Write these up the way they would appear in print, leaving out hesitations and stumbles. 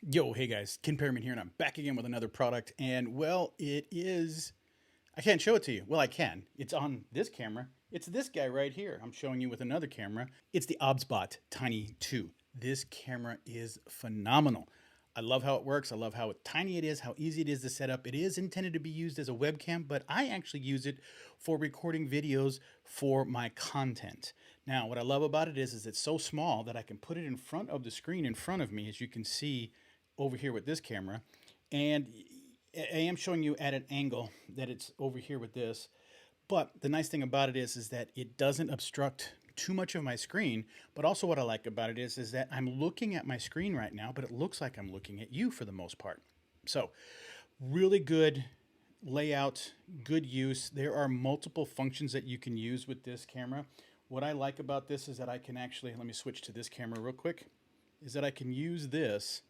Yo, hey guys, Ken Perryman here, and I'm back again with another product. And well, it is, I can't show it to you. Well, I can. It's on this camera. It's this guy right here. I'm showing you with another camera. It's the OBSBOT Tiny 2. This camera is phenomenal. I love how it works. I love how tiny it is, how easy it is to set up. It is intended to be used as a webcam, but I actually use it for recording videos for my content. Now, what I love about it is it's so small that I can put it in front of the screen in front of me, as you can see over here with this camera. And I am showing you at an angle that it's over here with this. But the nice thing about it is that it doesn't obstruct too much of my screen. But also what I like about it is that I'm looking at my screen right now, but it looks like I'm looking at you for the most part. So really good layout, good use. There are multiple functions that you can use with this camera. What I like about this is that I can actually, let me switch to this camera real quick, is that I can use this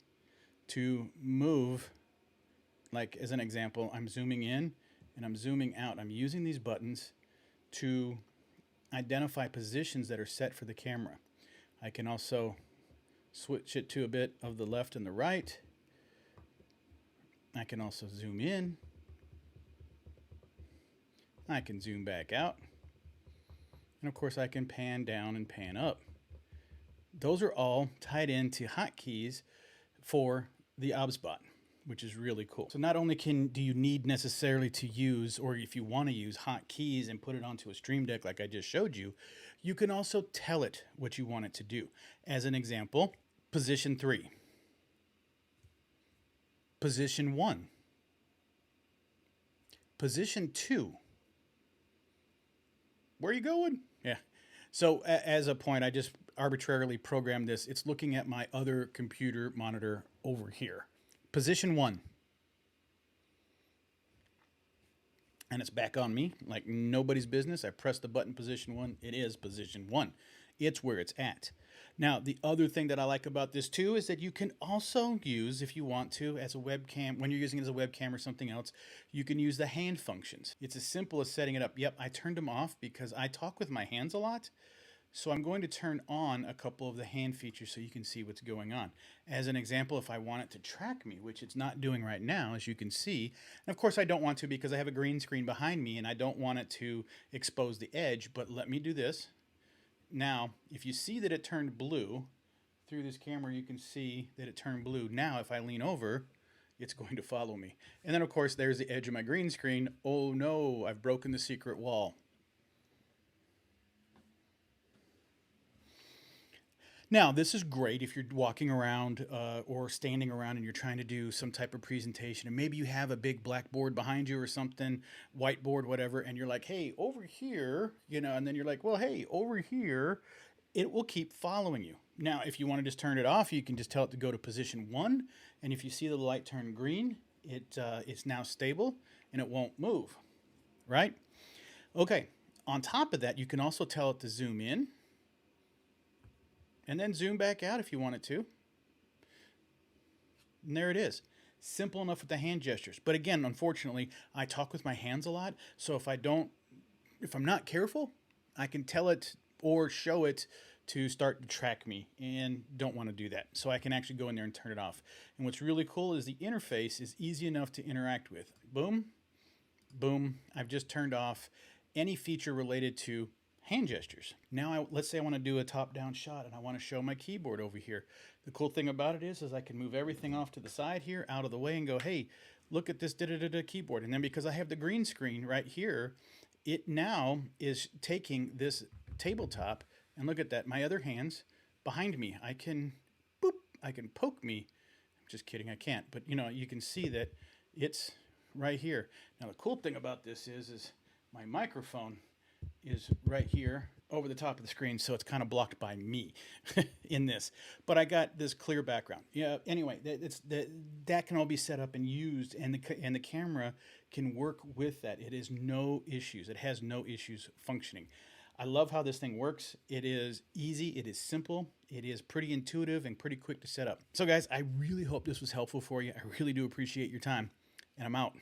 to move. Like as an example, I'm zooming in and I'm zooming out. I'm using these buttons to identify positions that are set for the camera. I can also switch it to a bit of the left and the right. I can also zoom in. I can zoom back out. And of course I can pan down and pan up. Those are all tied into hotkeys for the OBSBOT, which is really cool. So not only do you need necessarily to use, or if you want to use hotkeys and put it onto a Stream Deck like I just showed you, you can also tell it what you want it to do. As an example, position 3, position 1, position 2. Where are you going? Yeah. So as a point, I just arbitrarily programmed this. It's looking at my other computer monitor over here. Position 1. And it's back on me like nobody's business. I press the button position 1. It is position 1. It's where it's at. Now, the other thing that I like about this too is that you can also use, if you want to, as a webcam, when you're using it as a webcam or something else, you can use the hand functions. It's as simple as setting it up. Yep, I turned them off because I talk with my hands a lot. So I'm going to turn on a couple of the hand features so you can see what's going on. As an example, if I want it to track me, which it's not doing right now, as you can see, and of course I don't want to because I have a green screen behind me and I don't want it to expose the edge, but let me do this. Now, if you see that it turned blue, through this camera you can see that it turned blue. Now if I lean over, it's going to follow me. And then of course there's the edge of my green screen. Oh no, I've broken the secret wall. Now, this is great if you're walking around or standing around and you're trying to do some type of presentation, and maybe you have a big blackboard behind you or something, whiteboard, whatever, and you're like, hey, over here, and then you're like, well, hey, over here, it will keep following you. Now, if you want to just turn it off, you can just tell it to go to position 1, and if you see the light turn green, it's now stable and it won't move, right? Okay, on top of that, you can also tell it to zoom in, and then zoom back out if you want it to. And there it is. Simple enough with the hand gestures. But again, unfortunately, I talk with my hands a lot. So if I'm not careful, I can tell it or show it to start to track me, and don't want to do that. So I can actually go in there and turn it off. And what's really cool is the interface is easy enough to interact with. Boom, boom. I've just turned off any feature related to hand gestures. Now, let's say I want to do a top-down shot and I want to show my keyboard over here. The cool thing about it is I can move everything off to the side here, out of the way, and go, hey, look at this keyboard. And then because I have the green screen right here, it now is taking this tabletop, and look at that, my other hand's behind me. I can poke me. I'm just kidding, I can't. But you can see that it's right here. Now the cool thing about this is my microphone is right here over the top of the screen, so it's kind of blocked by me in this. But I got this clear background. Yeah. Anyway, that can all be set up and used, and the camera can work with that. It is no issues. It has no issues functioning. I love how this thing works. It is easy. It is simple. It is pretty intuitive and pretty quick to set up. So guys, I really hope this was helpful for you. I really do appreciate your time, and I'm out.